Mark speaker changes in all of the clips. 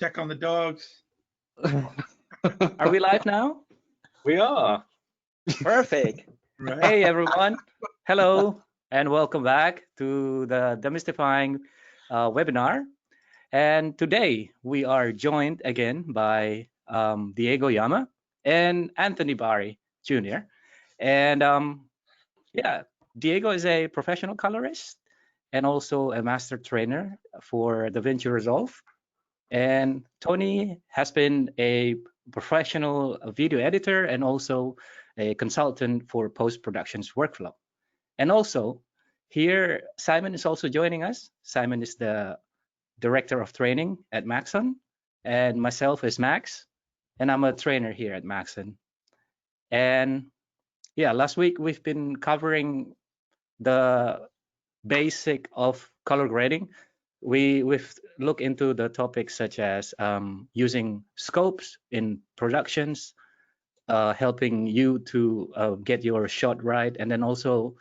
Speaker 1: check on the dogs.
Speaker 2: Are we live now?
Speaker 3: We are.
Speaker 2: Perfect.
Speaker 1: Right.
Speaker 2: Hey, everyone. Hello, and welcome back to the Demystifying webinar. And today we are joined again by Diego Yhama and Anthony Bari Jr. And yeah, Diego is a professional colorist and also a master trainer for the Vinci Resolve. And Tony has been a professional video editor and also a consultant for post-productions workflow. And also here, Simon is also joining us. Simon is the Director of Training at Maxon, and myself is Max, and I'm a trainer here at Maxon. And yeah, last week we've been covering the basic of color grading. We've looked into the topics such as using scopes in productions, helping you to get your shot right, and then also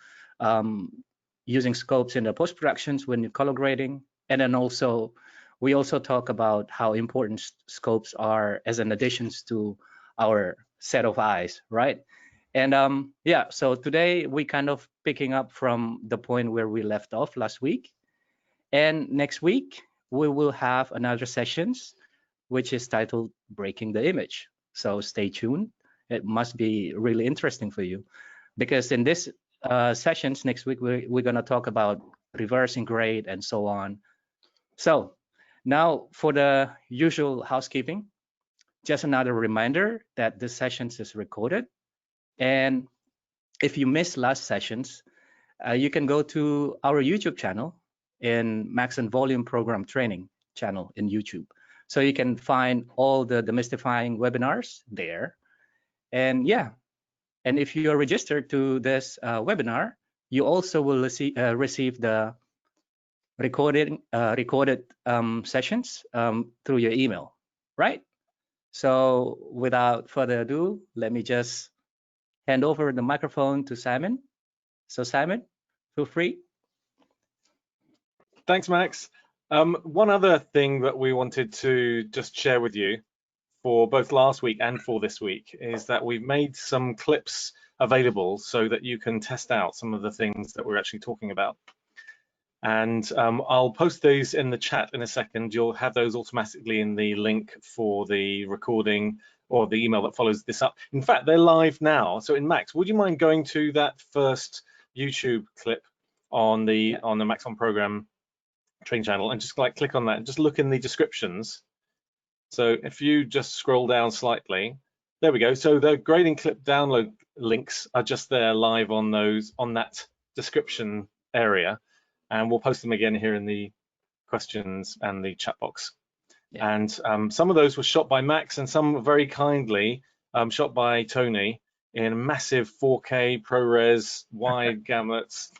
Speaker 2: using scopes in the post-productions when you're color grading. And then also, we also talk about how important scopes are as an addition to our set of eyes, right? And yeah, so today we kind of picking up from the point where we left off last week. And next week, we will have another sessions, which is titled Breaking the Image. So stay tuned. It must be really interesting for you, because in this sessions next week, we're going to talk about reversing grade and so on. So now for the usual housekeeping, just another reminder that this sessions is recorded. And if you missed last sessions, you can go to our YouTube channel in Maxon Volume Program Training channel in YouTube. So you can find all the demystifying webinars there. And yeah, and if you are registered to this webinar, you also will receive the recorded sessions through your email, right? So without further ado, let me just hand over the microphone to Simon. So Simon, feel free.
Speaker 3: Thanks, Max. One other thing that we wanted to just share with you for both last week and for this week is that we've made some clips available so that you can test out some of the things that we're actually talking about. And I'll post those in the chat in a second. You'll have those automatically in the link for the recording or the email that follows this up. In fact, they're live now. So in Max, would you mind going to that first YouTube clip on the Maxon program training channel and just like click on that and just look in the descriptions. So if you just scroll down slightly, there we go. So the grading clip download links are just there live on that description area, and we'll post them again here in the questions and the chat box. Yeah. And some of those were shot by Max and some were very kindly shot by Tony in massive 4K ProRes wide gamuts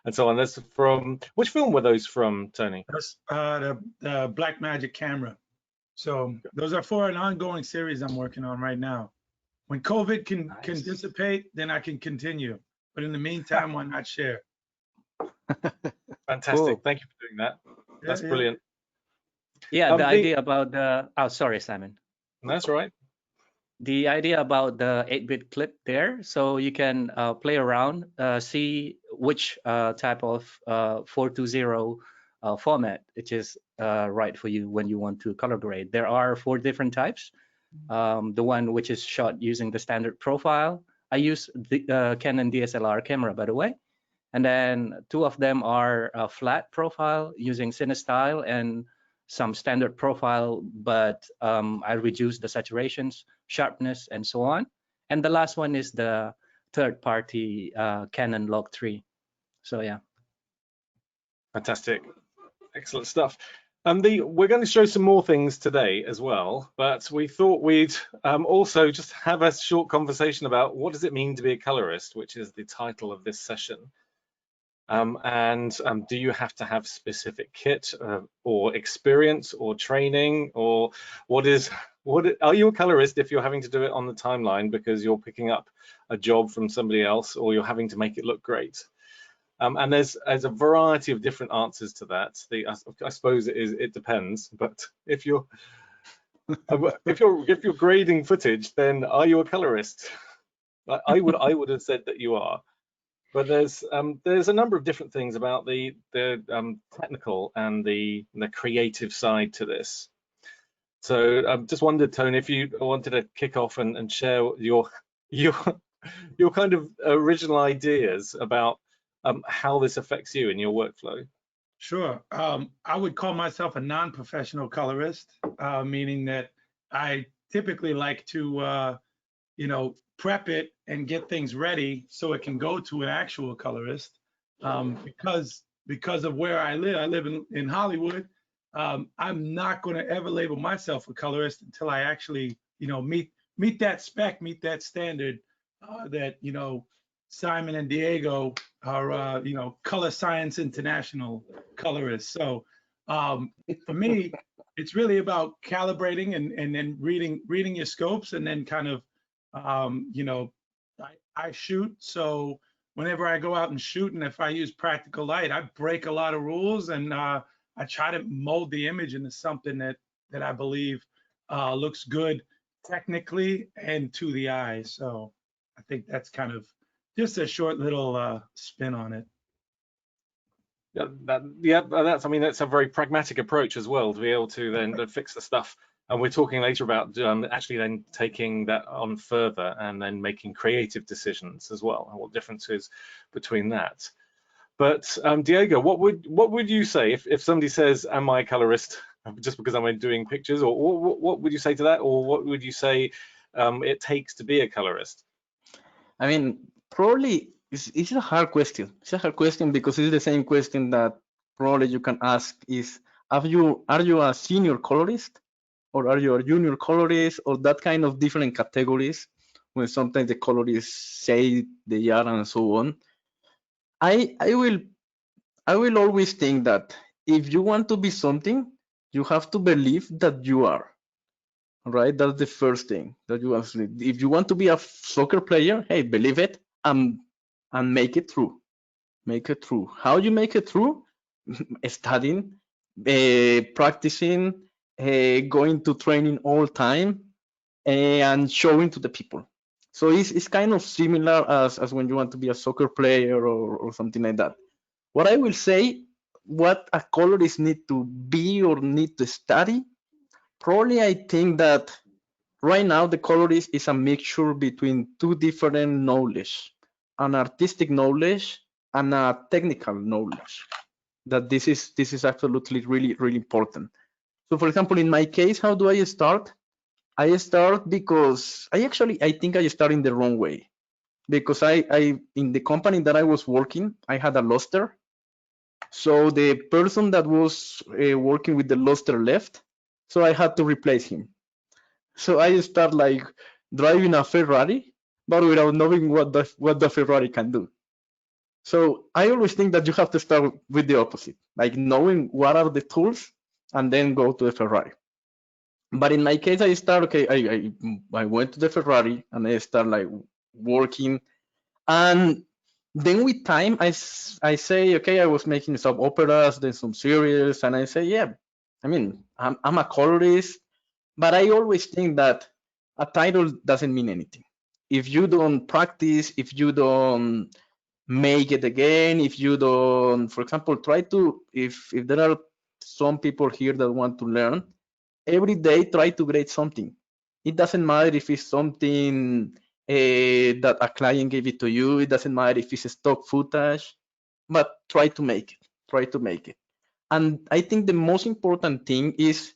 Speaker 3: and so on. That's from, which film were those from, Tony?
Speaker 1: That's the Black Magic camera. So those are for an ongoing series I'm working on right now. When COVID can dissipate, then I can continue. But in the meantime, why not share?
Speaker 3: Fantastic. Cool. Thank you for doing that. That's brilliant.
Speaker 2: Yeah, the idea about the, oh, sorry, Simon.
Speaker 3: That's right.
Speaker 2: The idea about the 8-bit clip there, so you can play around, see which type of 420 format which is right for you when you want to color grade. There are 4 different types. The one which is shot using the standard profile. I use the Canon DSLR camera, by the way. And then 2 of them are flat profile using CineStyle and some standard profile, but I reduce the saturations, sharpness, and so on. And the last one is the third-party Canon Log 3. So yeah.
Speaker 3: Fantastic, excellent stuff. We're going to show some more things today as well, but we thought we'd also just have a short conversation about what does it mean to be a colorist, which is the title of this session. Do you have to have specific kit or experience or training, or are you a colorist if you're having to do it on the timeline because you're picking up a job from somebody else or you're having to make it look great? And there's a variety of different answers to that. I suppose it depends. But if you're grading footage, then are you a colorist? I would have said that you are. But there's a number of different things about the technical and the creative side to this. So I just wondered, Tone, if you wanted to kick off and share your kind of original ideas about how this affects you in your workflow.
Speaker 1: Sure. I would call myself a non-professional colorist, meaning that I typically like to, prep it and get things ready so it can go to an actual colorist. Because of where I live in Hollywood. I'm not going to ever label myself a colorist until I actually, meet that spec, meet that standard that, Simon and Diego are, Color Science International colorists. So for me, it's really about calibrating and then reading your scopes and then kind of, I shoot. So whenever I go out and shoot, and if I use practical light, I break a lot of rules and I try to mold the image into something that I believe looks good technically and to the eye. So I think that's kind of just a short little spin on it.
Speaker 3: That's, I mean, that's a very pragmatic approach as well, to be able to then fix the stuff. And we're talking later about actually then taking that on further and then making creative decisions as well, and what differences between that. But Diego, what would you say if somebody says, "Am I a colorist?" just because I'm doing pictures, or what would you say to that, or what would you say it takes to be a colorist?
Speaker 4: I mean, probably it's a hard question. It's a hard question because it's the same question that probably you can ask: is are you a senior colorist, or are you a junior colorist, or that kind of different categories? When sometimes the colorists say they are and so on. I will always think that if you want to be something, you have to believe that you are. Right? That's the first thing that you have to do. If you want to be a soccer player, hey, believe it and make it through. Make it through. How you make it through? Studying, practicing, going to training all time, and showing to the people. So it's kind of similar as when you want to be a soccer player or something like that. What I will say, what a colorist need to be or need to study, probably I think that right now the colorist is a mixture between two different knowledge, an artistic knowledge and a technical knowledge. That this is absolutely really important. So for example, in my case, how do I start? I start because I think I started in the wrong way. Because I in the company that I was working, I had a luster. So the person that was working with the luster left, so I had to replace him. So I start like driving a Ferrari, but without knowing what the Ferrari can do. So I always think that you have to start with the opposite, like knowing what are the tools, and then go to the Ferrari. But in my case, I start I went to the Ferrari and I start like working, and then with time I say, okay, I was making some operas, then some series, and I say, yeah, I mean, I'm a colorist, but I always think that a title doesn't mean anything if you don't practice, if you don't make it again, if you don't, for example, try to, if there are some people here that want to learn, every day try to grade something. It doesn't matter if it's something that a client gave it to you. It doesn't matter if it's stock footage, but try to make it. Try to make it. And I think the most important thing is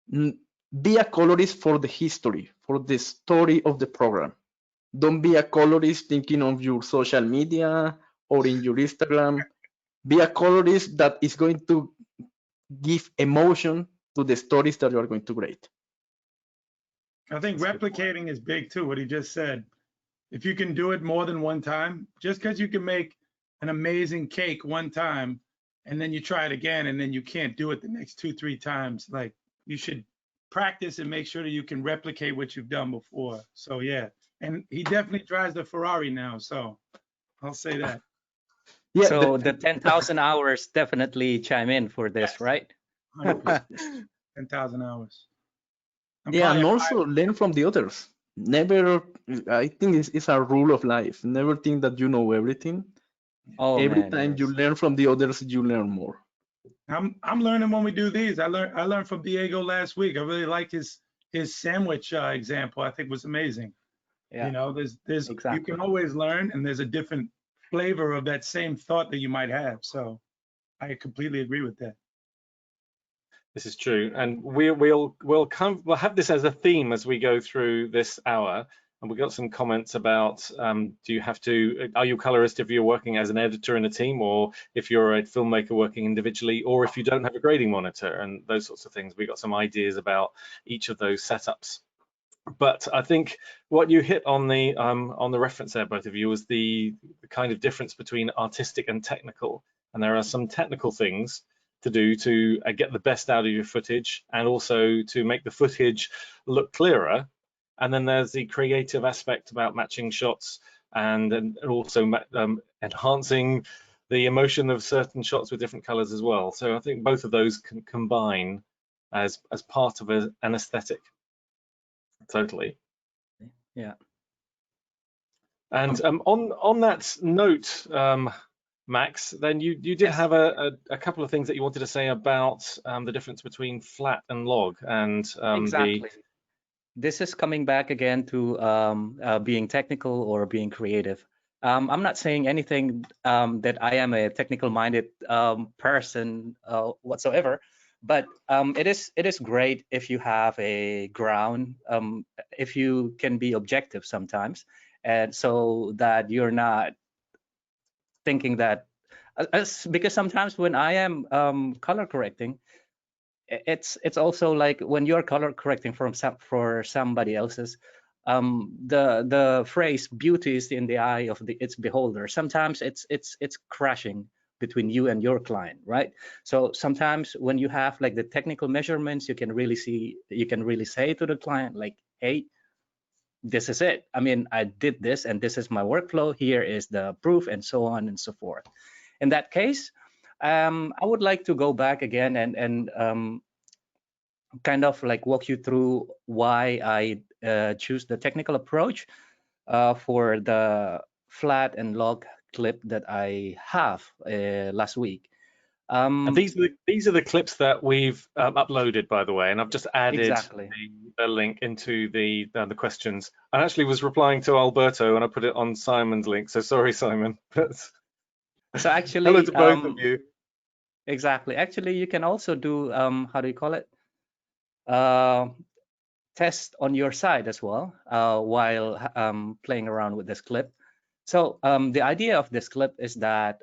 Speaker 4: be a colorist for the history, for the story of the program. Don't be a colorist thinking of your social media or in your Instagram. Be a colorist that is going to give emotion to the stories that you are going to grade.
Speaker 1: I think replicating is big too, what he just said. If you can do it more than one time, just because you can make an amazing cake one time and then you try it again and then you can't do it the next 2-3 times, like you should practice and make sure that you can replicate what you've done before. So yeah, and he definitely drives the Ferrari now, so I'll say that.
Speaker 4: Yeah,
Speaker 2: So the 10,000 hours definitely chime in for this,
Speaker 1: Yes.
Speaker 2: right?
Speaker 1: 100%. 10,000 hours. I'm
Speaker 4: yeah,
Speaker 1: probably
Speaker 4: and
Speaker 1: at
Speaker 4: also learn from the others. Never, I think it's a rule of life. Never think that you know everything.
Speaker 2: Oh
Speaker 4: Every
Speaker 2: man,
Speaker 4: time you
Speaker 2: yes.
Speaker 4: learn from the others, you learn more.
Speaker 1: I'm learning when we do these. I learned from Diego last week. I really liked his sandwich example. I think was amazing.
Speaker 2: Yeah,
Speaker 1: You know, there's you
Speaker 2: exactly.
Speaker 1: can always learn, and there's a different flavor of that same thought that you might have. So I completely agree with that.
Speaker 3: This is true, and we'll have this as a theme as we go through this hour. And we got some comments about are you a colorist if you're working as an editor in a team, or if you're a filmmaker working individually, or if you don't have a grading monitor, and those sorts of things. We got some ideas about each of those setups. But I think what you hit on the reference there, both of you, was the kind of difference between artistic and technical. And there are some technical things to do to get the best out of your footage, and also to make the footage look clearer. And then there's the creative aspect about matching shots and also enhancing the emotion of certain shots with different colors as well. So I think both of those can combine as part of an aesthetic. Totally.
Speaker 2: Yeah.
Speaker 3: And on that note, Max, then you did
Speaker 2: Yes.
Speaker 3: have a couple of things that you wanted to say about the difference between flat and log, and
Speaker 2: Exactly. This is coming back again to being technical or being creative. I'm not saying anything that I am a technical-minded person whatsoever, but it is great if you have a ground, if you can be objective sometimes, and so that you're not thinking that, because sometimes when I am color correcting, it's also like when you're color correcting for somebody else's, the phrase beauty is in the eye of its beholder. Sometimes it's crashing between you and your client, right? So sometimes when you have like the technical measurements, you can really say to the client like, hey, this is it. I mean, I did this and this is my workflow. Here is the proof, and so on and so forth. In that case, I would like to go back again and kind of like walk you through why I choose the technical approach for the flat and log clip that I have last week.
Speaker 3: and these are the clips that we've uploaded, by the way, and I've just added
Speaker 2: Exactly.
Speaker 3: the link into the questions. I actually was replying to Alberto, and I put it on Simon's link. So sorry, Simon.
Speaker 2: So actually,
Speaker 3: hello to both of you.
Speaker 2: Exactly. Actually, you can also do how do you call it? Test on your side as well while playing around with this clip. So the idea of this clip is that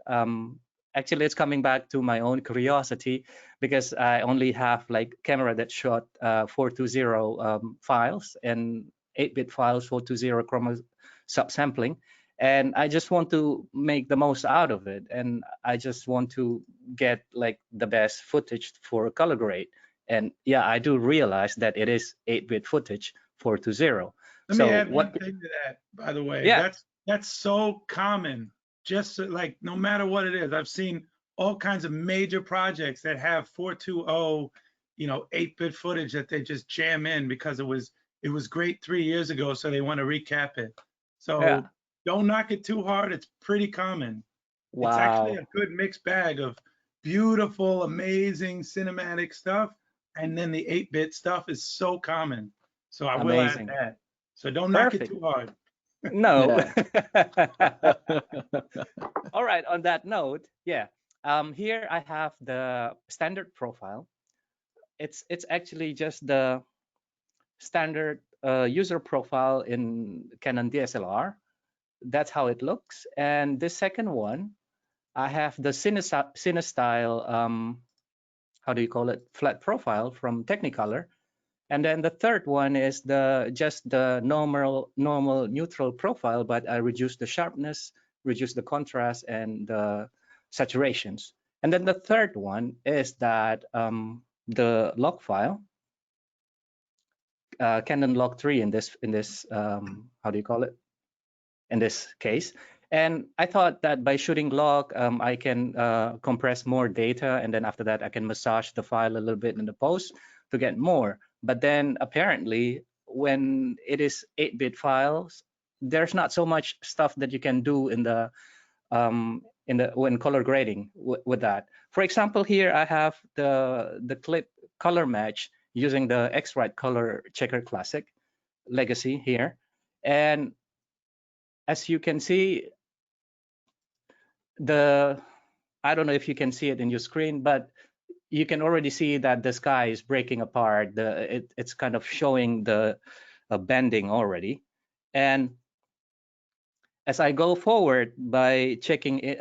Speaker 2: actually it's coming back to my own curiosity, because I only have like camera that shot 420 files and 8-bit files, 420 chroma subsampling, and I just want to make the most out of it, and I just want to get like the best footage for color grade. And yeah, I do realize that it is 8-bit footage 420.
Speaker 1: Let me add one thing to that, by the way.
Speaker 2: Yeah.
Speaker 1: That's so common. Just like no matter what it is, I've seen all kinds of major projects that have 420, 8-bit footage that they just jam in because it was great 3 years ago, so they want to recap it. So
Speaker 2: Yeah.
Speaker 1: don't knock it too hard. It's pretty common.
Speaker 2: Wow.
Speaker 1: It's actually a good mixed bag of beautiful, amazing cinematic stuff, and then the 8-bit stuff is so common. So I will add that. So don't knock it too hard.
Speaker 2: No.
Speaker 4: Yeah.
Speaker 2: All right. On that note, yeah. Here I have the standard profile. It's actually just the standard user profile in Canon DSLR. That's how it looks. And the second one, I have the CineStyle, how do you call it, flat profile from Technicolor. And then the third one is just the normal neutral profile, but I reduce the sharpness, reduce the contrast, and the saturations. And then the third one is that the log file, Canon log 3 in this how do you call it, in this case. And I thought that by shooting log, I can compress more data, and then after that, I can massage the file a little bit in the post to get more. But then apparently, when it is 8-bit files, there's not so much stuff that you can do in the when color grading with that. For example, here I have the clip color match using the X-Rite Color Checker Classic Legacy here, and as you can see, I don't know if you can see it in your screen, but you can already see that the sky is breaking apart. It's kind of showing the bending already. And as I go forward by checking it,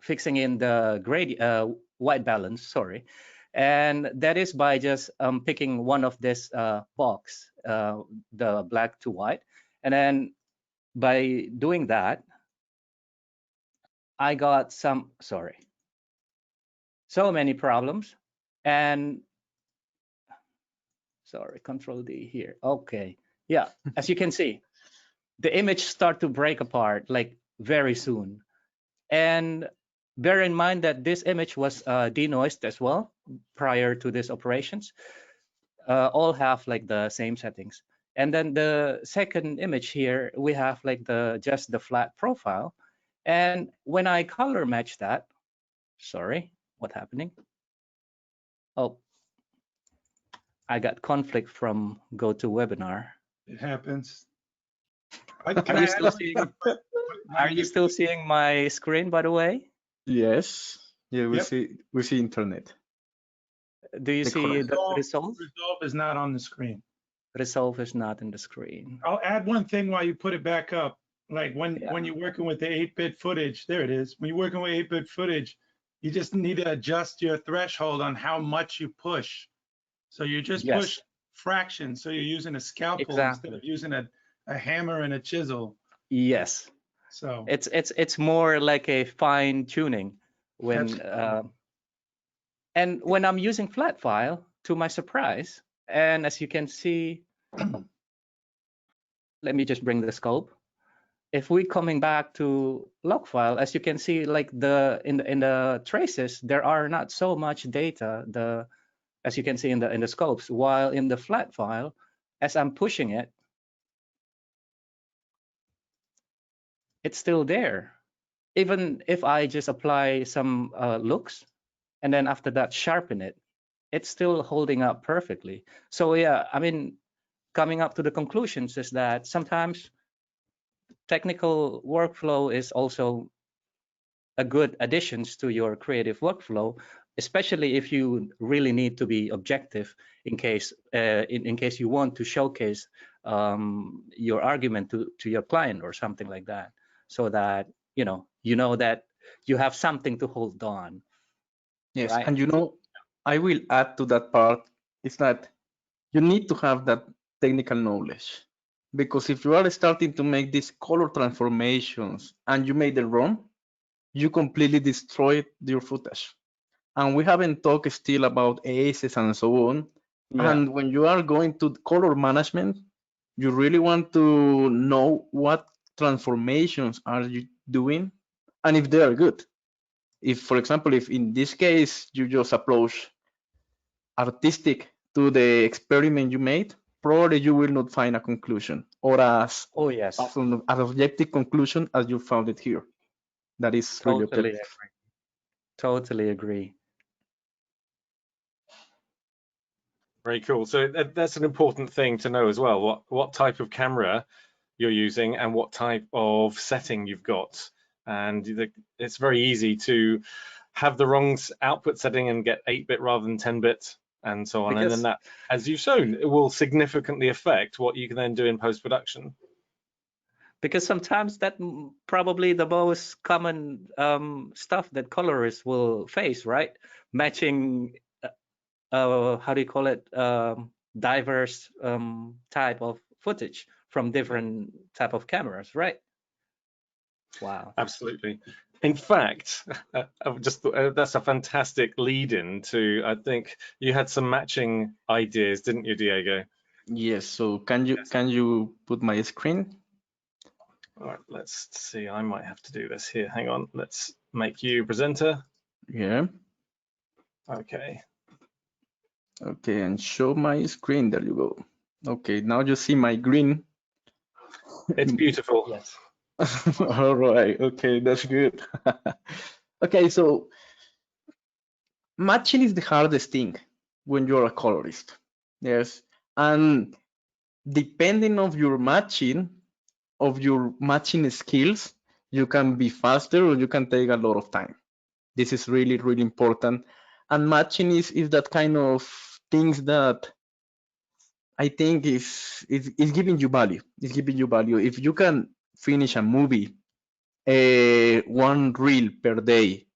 Speaker 2: fixing in the white balance, sorry, and that is by just picking one of this box, the black to white, and then by doing that, I got so many problems. And sorry, Control D here. Okay, yeah, as you can see, the image start to break apart like very soon. And bear in mind that this image was denoised as well prior to these operations. All have like the same settings. And then the second image here, we have like just the flat profile. And when I color match that, sorry, what's happening? Oh, I got conflict from GoToWebinar.
Speaker 1: It happens.
Speaker 2: Are you still seeing my screen, by the way?
Speaker 4: Yes. Yeah, we
Speaker 1: Yep.
Speaker 4: see internet.
Speaker 2: Do you see the Resolve?
Speaker 1: Resolve is not on the screen.
Speaker 2: Resolve is not in the screen.
Speaker 1: I'll add one thing while you put it back up. Like when you're working with the 8-bit footage, there it is. When you're working with 8-bit footage, you just need to adjust your threshold on how much you push. So you just push fractions. So you're using a scalpel instead of using a hammer and a chisel.
Speaker 2: Yes.
Speaker 1: So
Speaker 2: it's more like a fine tuning when and when I'm using flat file, to my surprise, and as you can see, let me just bring the scope. If we coming back to log file, as you can see, like in the traces, there are not so much data. As you can see in the scopes, while in the flat file, as I'm pushing it, it's still there. Even if I just apply some looks, and then after that sharpen it, it's still holding up perfectly. So yeah, I mean, coming up to the conclusions is that sometimes technical workflow is also a good additions to your creative workflow, especially if you really need to be objective in case in case you want to showcase your argument to your client or something like that, so that you know that you have something to hold on.
Speaker 4: Yes,
Speaker 2: right?
Speaker 4: And I will add to that part is that you need to have that technical knowledge, because if you are starting to make these color transformations and you made them wrong, you completely destroyed your footage. And we haven't talked still about ACEs and so on.
Speaker 2: Yeah.
Speaker 4: And when you are going to color management, you really want to know what transformations are you doing and if they are good. If, for example, if in this case you just approach artistic to the experiment you made, probably you will not find a conclusion or as an objective conclusion as you found it here. That is really objective.
Speaker 2: Totally agree.
Speaker 3: Very cool. So that's an important thing to know as well. What type of camera you're using and what type of setting you've got. And it's very easy to have the wrong output setting and get 8-bit rather than 10-bit and so on. And then that, as you've shown, it will significantly affect what you can then do in post-production.
Speaker 2: Because sometimes that probably the most common stuff that colorists will face, right? Matching, how do you call it, diverse type of footage from different type of cameras, right? Wow.
Speaker 3: Absolutely. In fact, that's a fantastic lead-in to, I think you had some matching ideas, didn't you, Diego?
Speaker 4: Yes. So can you put my screen?
Speaker 3: All right, let's see. I might have to do this here. Hang on. Let's make you presenter.
Speaker 4: Yeah.
Speaker 3: Okay.
Speaker 4: Okay, and show my screen. There you go. Okay, now you see my green.
Speaker 3: It's beautiful.
Speaker 2: Yes.
Speaker 4: All right. Okay, that's good. Okay, so matching is the hardest thing when you're a colorist. Yes, and depending of your matching skills, you can be faster or you can take a lot of time. This is really, really important. And matching is that kind of things that I think is giving you value. It's giving you value. If you can finish a movie, one reel per day,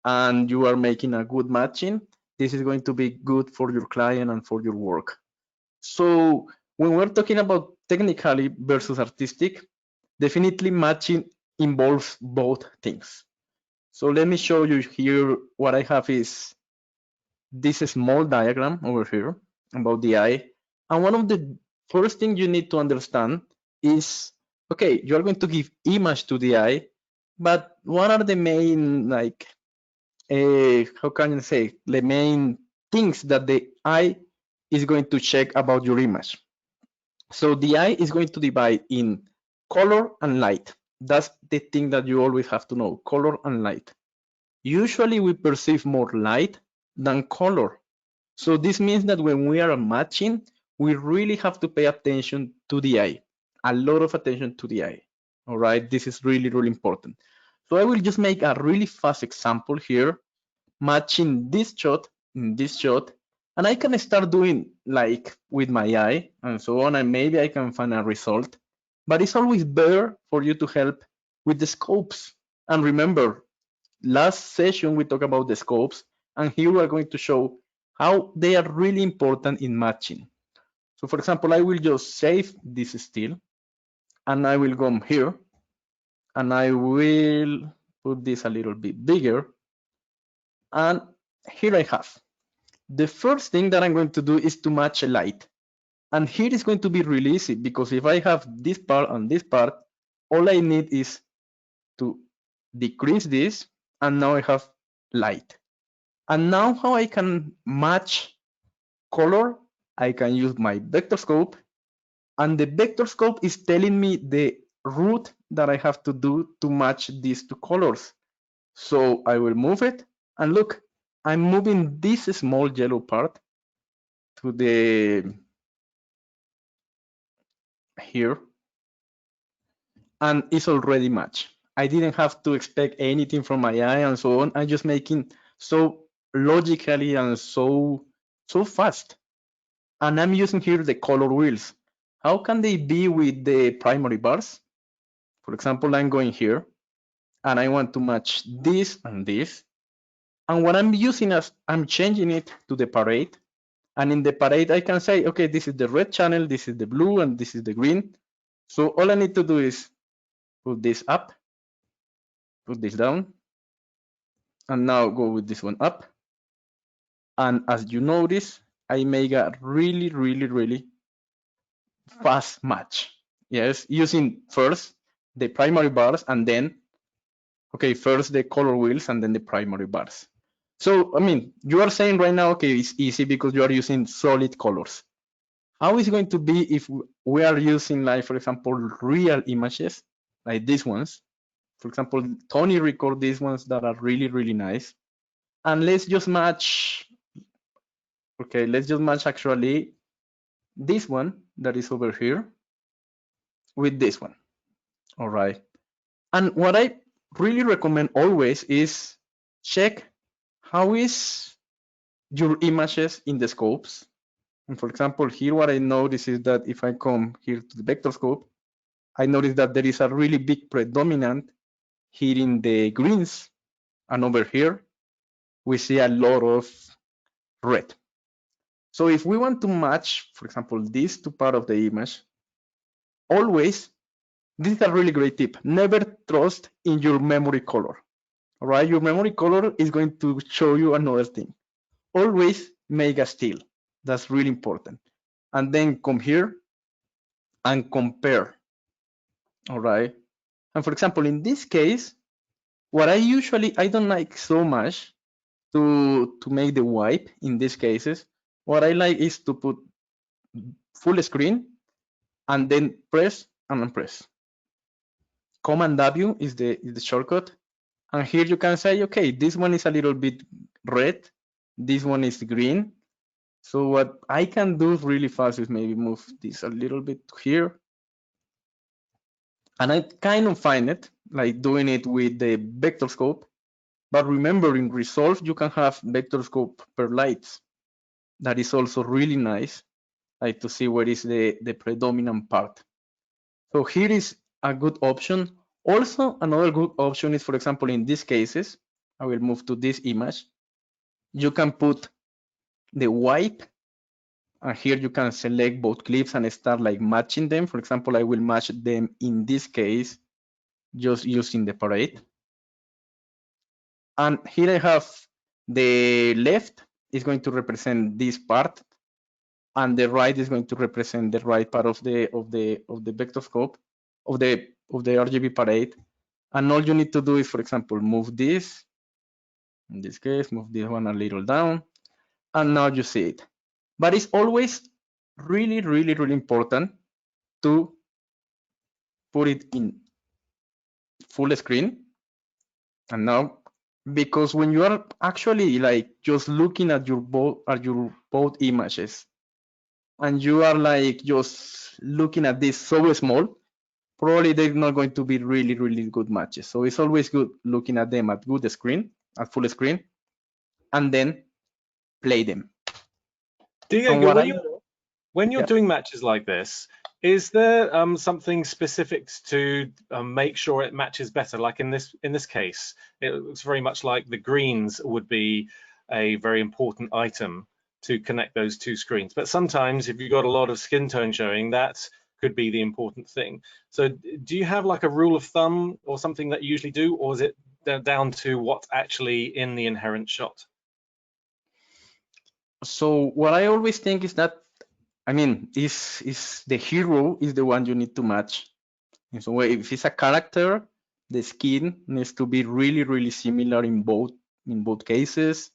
Speaker 4: and you are making a good matching, this is going to be good for your client and for your work. So when we're talking about technically versus artistic, definitely matching involves both things. So let me show you here. What I have is this small diagram over here about the eye. And one of the first things you need to understand is, okay, you're going to give image to the eye, but what are the main, like, how can you say, the main things that the eye is going to check about your image? So the eye is going to divide in color and light. That's the thing that you always have to know, color and light. Usually we perceive more light than color. So this means that when we are matching, we really have to pay attention to the eye, a lot of attention to the eye. All right, this is really, really important. So I will just make a really fast example here, matching this shot in this shot, and I can start doing like with my eye and so on, and maybe I can find a result. But it's always better for you to help with the scopes. And remember, last session we talked about the scopes, and here we are going to show how they are really important in matching. So for example, I will just save this still, and I will come here, and I will put this a little bit bigger. And here I have. The first thing that I'm going to do is to match a light. And here is going to be really easy, because if I have this part and this part, all I need is to decrease this, and now I have light. And now how I can match color, I can use my Vectorscope, and the Vectorscope is telling me the route that I have to do to match these two colors. So I will move it, and look, I'm moving this small yellow part to the here, and it's already matched. I didn't have to expect anything from my eye and so on. I'm just making so logically and so fast. And I'm using here the color wheels. How can they be with the primary bars? For example, I'm going here and I want to match this and this. And what I'm using is I'm changing it to the parade. And in the parade, I can say, okay, this is the red channel, this is the blue, and this is the green. So all I need to do is put this up, put this down, and now go with this one up. And as you notice, I make a really, really, really fast match. Yes, using first the primary bars and then, okay, first the color wheels and then the primary bars. So, I mean, you are saying right now, okay, it's easy because you are using solid colors. How is it going to be if we are using, like, for example, real images, like these ones? For example, Tony record these ones that are really, really nice. And let's just match, okay, let's just match actually this one that is over here with this one. All right. And what I really recommend always is check how is your images in the scopes. And for example, here what I notice is that if I come here to the Vectorscope, I notice that there is a really big predominant here in the greens, and over here we see a lot of red. So if we want to match, for example, these two parts of the image, always, this is a really great tip, never trust in your memory color. All right, your memory color is going to show you another thing. Always make a still. That's really important. And then come here and compare. All right. And for example, in this case, what I don't like so much to make the wipe in these cases. What I like is to put full screen and then press and unpress. Command W is the shortcut. And here you can say, okay, this one is a little bit red. This one is green. So what I can do really fast is maybe move this a little bit here. And I kind of find it like doing it with the Vectorscope. But remember, in Resolve, you can have Vectorscope per lights. That is also really nice, like to see where is the predominant part. So here is a good option. Also, another good option is, for example, in these cases, I will move to this image. You can put the wipe, and here you can select both clips and start like matching them. For example, I will match them in this case, just using the parade. And here I have the left is going to represent this part, and the right is going to represent the right part of the Vectorscope of the RGB parade. And all you need to do is, for example, move this. In this case, move this one a little down, and now you see it. But it's always really, really, really important to put it in full screen. And now, because when you are actually like just looking at your both images, and you are like just looking at this so small, probably they're not going to be really, really good matches. So it's always good looking at them at good screen, at full screen, and then play them.
Speaker 3: Diego, when you're doing matches like this, is there something specific to make sure it matches better? Like in this case, it looks very much like the greens would be a very important item to connect those two screens. But sometimes if you've got a lot of skin tone showing, that could be the important thing. So do you have like a rule of thumb or something that you usually do, or is it down to what's actually in the inherent shot?
Speaker 4: So what I always think is that, I mean, is the hero is the one you need to match. And so if it's a character, the skin needs to be really, really similar in both cases.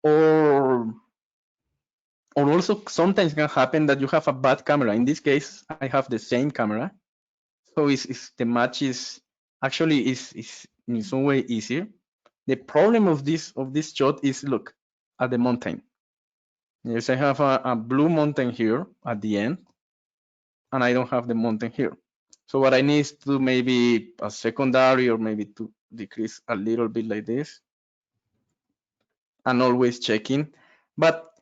Speaker 4: Or also sometimes it can happen that you have a bad camera. In this case, I have the same camera. So the match is actually is in some way easier. The problem of this shot is, look at the mountain. Yes, I have a blue mountain here at the end, and I don't have the mountain here. So what I need is to do maybe a secondary, or maybe to decrease a little bit like this, and always checking. But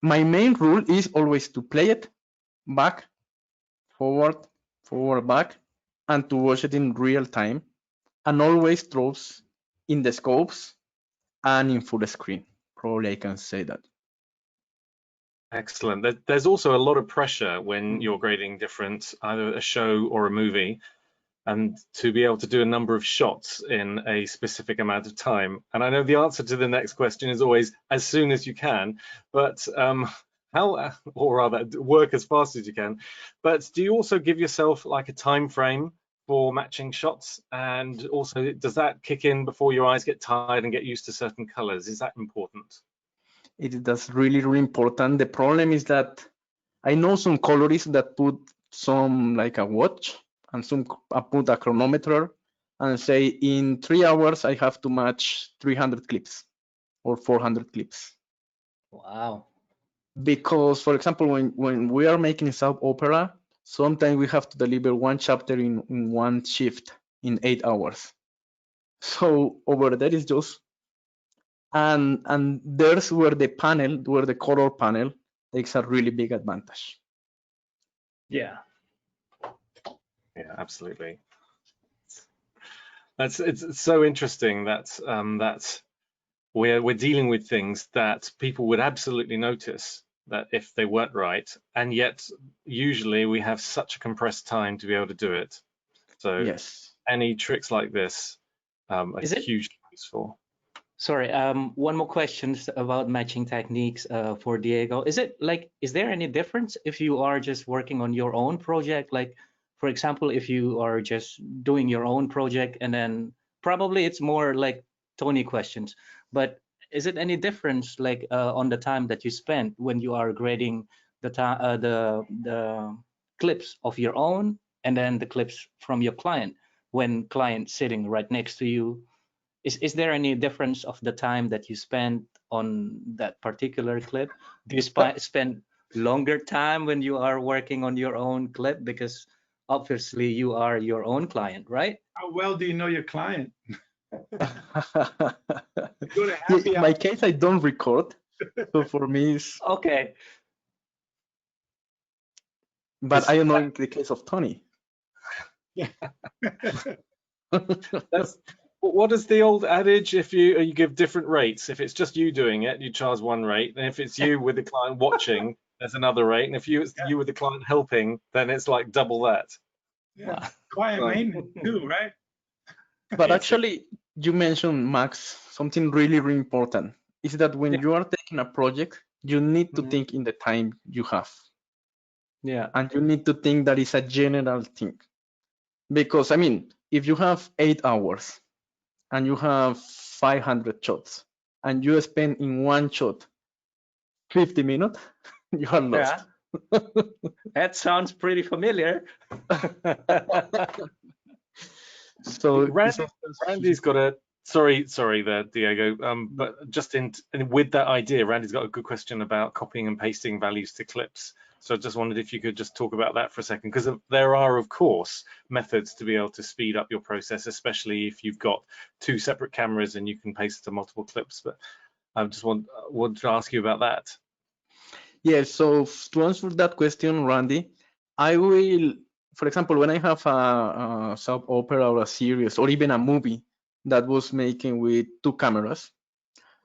Speaker 4: my main rule is always to play it back, forward, back, and to watch it in real time, and always throws in the scopes and in full screen. Probably I can say that.
Speaker 3: Excellent. There's also a lot of pressure when you're grading different, either a show or a movie, and to be able to do a number of shots in a specific amount of time. And I know the answer to the next question is always as soon as you can, but how, or rather work as fast as you can. But do you also give yourself like a time frame for matching shots? And also, does that kick in before your eyes get tired and get used to certain colors? Is that important?
Speaker 4: That's really, really important. The problem is that I know some colorists that put some like a watch and some put a chronometer and say in 3 hours I have to match 300 clips or 400 clips.
Speaker 2: Wow.
Speaker 4: Because, for example, when we are making soap opera, sometimes we have to deliver one chapter in one shift in 8 hours. So over there is just, and there's where the color panel takes a really big advantage.
Speaker 2: Yeah.
Speaker 3: Yeah, absolutely. It's so interesting that that we're dealing with things that people would absolutely notice that if they weren't right, and yet usually we have such a compressed time to be able to do it. So
Speaker 4: yes,
Speaker 3: any tricks like this are hugely useful.
Speaker 2: Sorry, one more question about matching techniques for Diego. Is there any difference if you are just working on your own project, like for example, if you are just doing your own project, and then probably it's more like Tony questions, but is it any difference like on the time that you spend when you are grading the clips of your own and then the clips from your client, when client sitting right next to you? Is there any difference of the time that you spend on that particular clip? Do you spend longer time when you are working on your own clip, because obviously you are your own client, right?
Speaker 1: How well do you know your client? Go to
Speaker 4: Yeah,
Speaker 1: happy
Speaker 4: in my
Speaker 1: hour.
Speaker 4: case, I don't record, so for me, it's,
Speaker 2: Okay.
Speaker 4: but I don't know in the case of Tony.
Speaker 1: Yeah.
Speaker 3: That's what is the old adage? If you give different rates, if it's just you doing it, you charge one rate, and if it's you with the client watching, there's another rate, and if it's you with the client helping, then it's like double that.
Speaker 1: Yeah. Client maintenance too, right?
Speaker 4: But
Speaker 3: Yes.
Speaker 4: actually, you mentioned, Max, something really, really important is that when
Speaker 2: Yeah.
Speaker 4: you are taking a project, you need to
Speaker 2: Mhm.
Speaker 4: think in the time you have.
Speaker 2: Yeah.
Speaker 4: And you need to think that is a general thing. Because, I mean, if you have 8 hours and you have 500 shots and you spend in one shot 50 minutes, you are lost.
Speaker 2: Yeah. That sounds pretty familiar.
Speaker 4: So
Speaker 3: Randy's got a sorry there, Diego. But just in with that idea, Randy's got a good question about copying and pasting values to clips. So I just wondered if you could just talk about that for a second, because there are, of course, methods to be able to speed up your process, especially if you've got 2 separate cameras and you can paste to multiple clips. But I just want to ask you about that.
Speaker 4: yeah, so to answer that question, Randy, I will, for example, when I have a soap opera or a series or even a movie that was making with 2 cameras,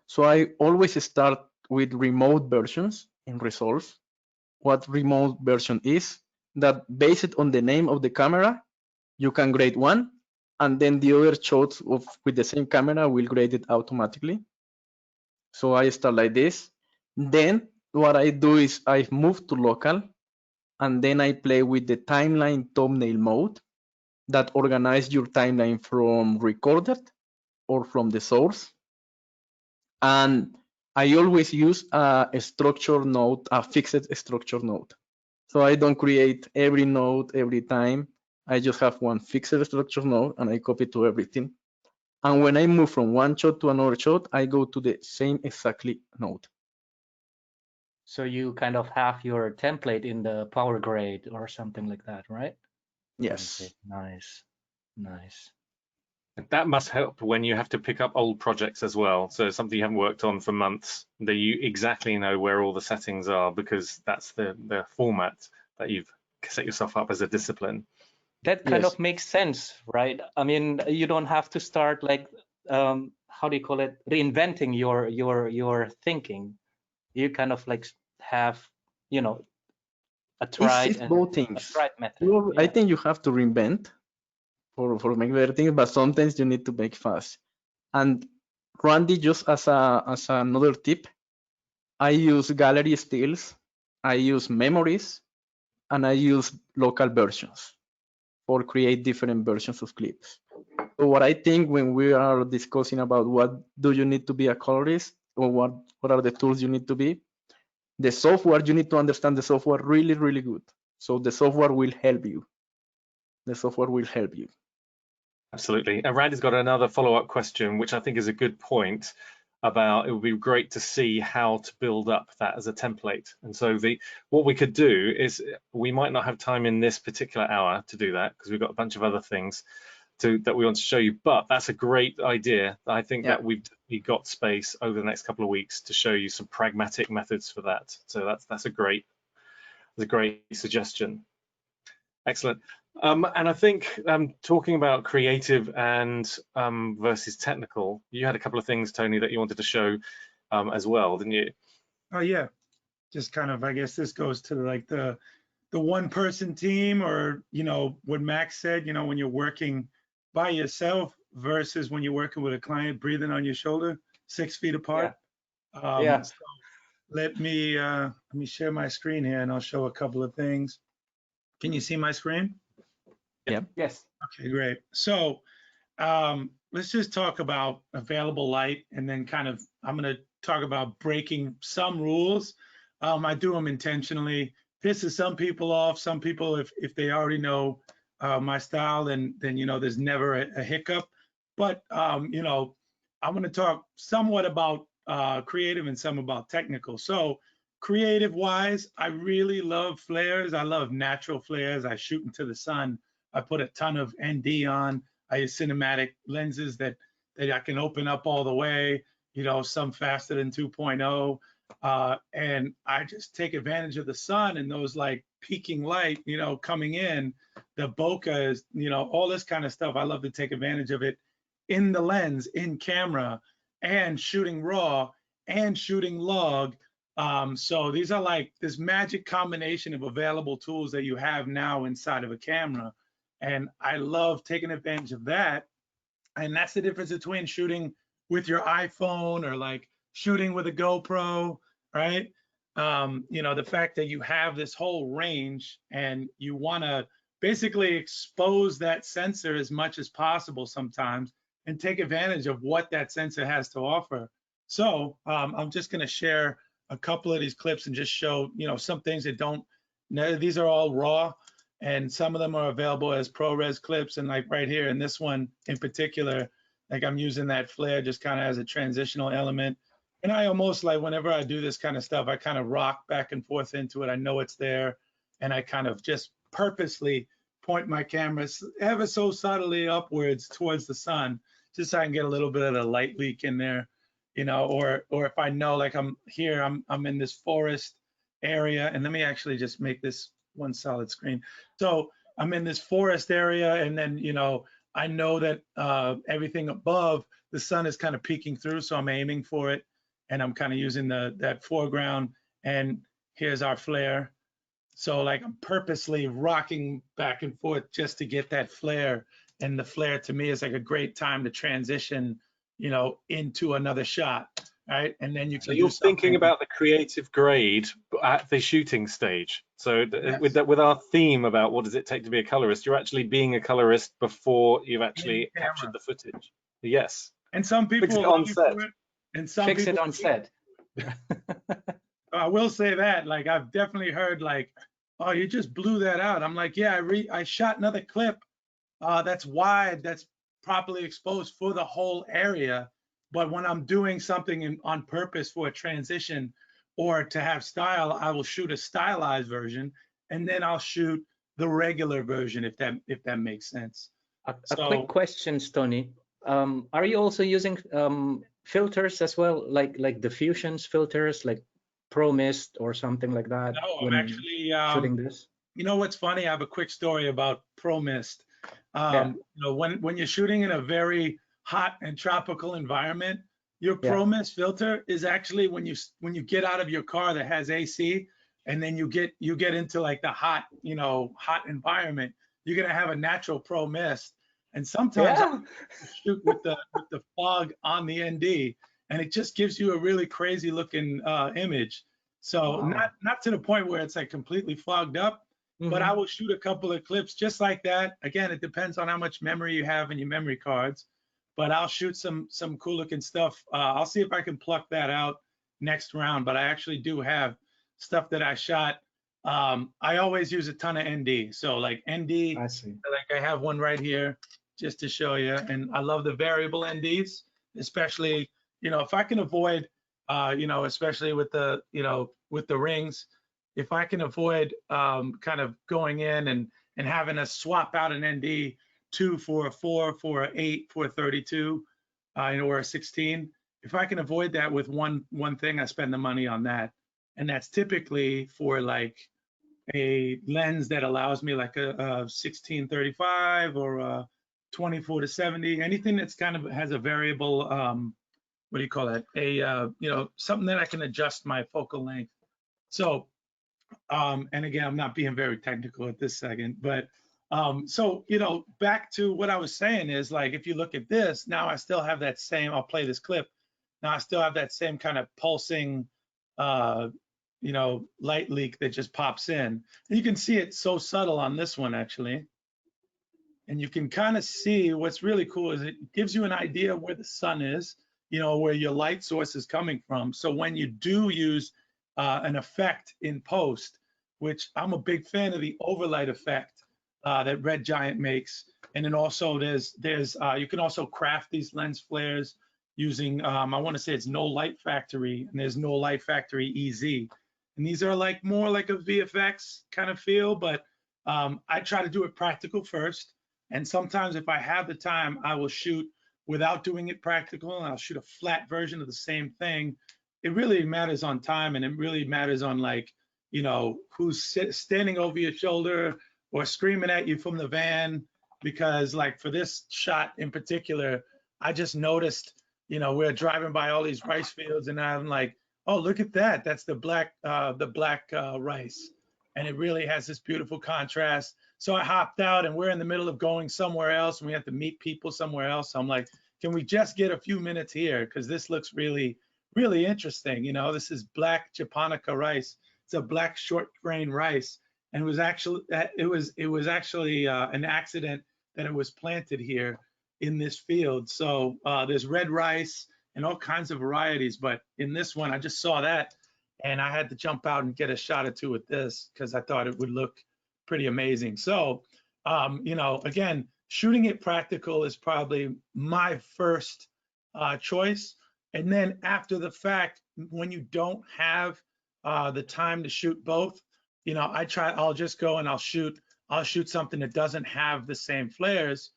Speaker 4: so I always start with remote versions in Resolve. What remote version is, that based on the name of the camera, you can grade one, and then the other shots with the same camera will grade it automatically. So I start like this. Then what I do is I move to local, and then I play with the timeline thumbnail mode that organize your timeline from recorded or from the source. And I always use a structure node, a fixed structure node. So I don't create every node every time. I just have one fixed structure node and I copy to everything. And when I move from one shot to another shot, I go to the same exactly node.
Speaker 2: So you kind of have your template in the Power Grade or something like that, right?
Speaker 4: Yes.
Speaker 2: Okay, nice, nice.
Speaker 3: That must help when you have to pick up old projects as well. So something you haven't worked on for months, that you exactly know where all the settings are, because that's the format that you've set yourself up as a discipline.
Speaker 2: That kind
Speaker 4: Yes.
Speaker 2: of makes sense, right? I mean, you don't have to start like how do you call it, reinventing your thinking. You kind of like have, you know, a tried
Speaker 4: It's both things.
Speaker 2: method.
Speaker 4: I
Speaker 2: Yeah.
Speaker 4: think you have to reinvent for make better things, but sometimes you need to make fast. And Randy, just as another tip, I use gallery stills, I use memories, and I use local versions for create different versions of clips. So what I think when we are discussing about what do you need to be a colorist, or what are the tools you need to be, the software, you need to understand the software really, really good. So the software will help you. The software will help you.
Speaker 3: Absolutely. And Randy's got another follow-up question, which I think is a good point, about it would be great to see how to build up that as a template. And so what we could do is, we might not have time in this particular hour to do that because we've got a bunch of other things that we want to show you, but that's a great idea. I think that we've got space over the next couple of weeks to show you some pragmatic methods for that. So that's a great suggestion. Excellent. And I think talking about creative and versus technical, you had a couple of things, Tony, that you wanted to show as well, didn't you?
Speaker 1: Oh yeah, just kind of, I guess this goes to like the one person team, or what Max said, when you're working by yourself versus when you're working with a client breathing on your shoulder 6 feet apart.
Speaker 2: Yeah.
Speaker 1: So let me share my screen here and I'll show a couple of things. Can you see my screen?
Speaker 4: Yeah.
Speaker 2: Yes.
Speaker 1: Okay, great. So let's just talk about available light, and then kind of I'm going to talk about breaking some rules. I do them intentionally. Pisses some people off. Some people, if they already know my style, then you know there's never a hiccup. But you know, I'm going to talk somewhat about creative and some about technical. So creative wise, I really love flares. I love natural flares. I shoot into the sun. I put a ton of ND on. I use cinematic lenses that I can open up all the way, you know, some faster than 2.0. And I just take advantage of the sun and those like peaking light, you know, coming in, the bokehs, you know, all this kind of stuff. I love to take advantage of it in the lens, in camera, and shooting raw and shooting log. So these are like this magic combination of available tools that you have now inside of a camera. And I love taking advantage of that. And that's the difference between shooting with your iPhone or like shooting with a GoPro, right? You know, the fact that you have this whole range and you want to basically expose that sensor as much as possible sometimes and take advantage of what that sensor has to offer. So I'm just going to share a couple of these clips and just show, you know, some things that don't, these are all raw. And some of them are available as ProRes clips. And like right here in this one in particular, like I'm using that flare just kind of as a transitional element. And I almost like whenever I do this kind of stuff, I kind of rock back and forth into it. I know it's there. And I kind of just purposely point my camera ever so subtly upwards towards the sun, just so I can get a little bit of the light leak in there, you know, or if I know like I'm here, I'm in this forest area. And let me actually just make this one solid screen. So I'm in this forest area, and then, you know, I know that everything above the sun is kind of peeking through, so I'm aiming for it, and I'm kind of using that foreground, and here's our flare. So like I'm purposely rocking back and forth just to get that flare, and the flare to me is like a great time to transition, you know, into another shot. Right, and then you can.
Speaker 3: So you're thinking about the creative grade at the shooting stage. So
Speaker 1: Yes.
Speaker 3: with our theme about what does it take to be a colorist, you're actually being a colorist before you've actually captured the footage. Yes.
Speaker 1: And some people
Speaker 3: Fix it on set.
Speaker 1: and some
Speaker 2: Fix
Speaker 1: people
Speaker 2: it on set.
Speaker 1: I will say that, like, I've definitely heard like, oh, you just blew that out. I'm like, yeah, I shot another clip that's wide, that's properly exposed for the whole area. But when I'm doing something on purpose for a transition or to have style, I will shoot a stylized version, and then I'll shoot the regular version, if that makes sense.
Speaker 2: A quick question, Tony. Are you also using filters as well, like diffusions filters, like Pro Mist or something like that?
Speaker 1: No, I'm actually
Speaker 2: shooting this.
Speaker 1: You know what's funny? I have a quick story about Pro Mist.
Speaker 2: Yeah.
Speaker 1: You know, when you're shooting in a very hot and tropical environment, your
Speaker 2: Yeah.
Speaker 1: Pro Mist filter is actually when you get out of your car that has AC, and then you get into like the hot environment, you're gonna have a natural Pro Mist. And sometimes
Speaker 2: Yeah.
Speaker 1: I shoot with the fog on the ND, and it just gives you a really crazy looking image. So
Speaker 2: Wow.
Speaker 1: not to the point where it's like completely fogged up, but I will shoot a couple of clips just like that. Again, it depends on how much memory you have in your memory cards, but I'll shoot some cool looking stuff. I'll see if I can pluck that out next round, but I actually do have stuff that I shot. I always use a ton of ND. So like ND,
Speaker 2: I see.
Speaker 1: like I have one right here just to show you. And I love the variable NDs, especially, you know, if I can avoid, you know, especially with the, you know, with the rings, if I can avoid kind of going in and having to swap out an ND 2 for a 4, for a 8, for a 32, or a 16, if I can avoid that with one thing, I spend the money on that. And that's typically for like a lens that allows me like a 16-35 or a 24-70, anything that's kind of has a variable, what do you call that? You know, something that I can adjust my focal length. So, and again, I'm not being very technical at this second, but so, you know, back to what I was saying is like, if you look at this, now I still have that same, I'll play this clip. Now I still have that same kind of pulsing, you know, light leak that just pops in. And you can see it so subtle on this one, actually. and you can kind of see what's really cool is it gives you an idea of where the sun is, you know, where your light source is coming from. So when you do use an effect in post, which I'm a big fan of the overlight effect that Red Giant makes, and then also there's you can also craft these lens flares using I want to say it's No Light Factory, and there's No Light Factory EZ, and these are like more like a VFX kind of feel, but I try to do it practical first, and sometimes if I have the time, I will shoot without doing it practical, and I'll shoot a flat version of the same thing. It really matters on time, and it really matters on, like, you know, who's standing over your shoulder or screaming at you from the van, because like for this shot in particular, I just noticed, you know, we're driving by all these rice fields, and I'm like, oh, look at that. That's the black rice. And it really has this beautiful contrast. So I hopped out, and we're in the middle of going somewhere else, and we have to meet people somewhere else. So I'm like, can we just get a few minutes here? Because this looks really, really interesting. You know, this is black japonica rice. It's a black short grain rice. And it was actually an accident that it was planted here in this field. So there's red rice and all kinds of varieties, but in this one I just saw that, and I had to jump out and get a shot or two with this because I thought it would look pretty amazing. So you know, again, shooting it practical is probably my first choice, and then after the fact, when you don't have the time to shoot both, you know, I'll just go and I'll shoot something that doesn't have the same flares,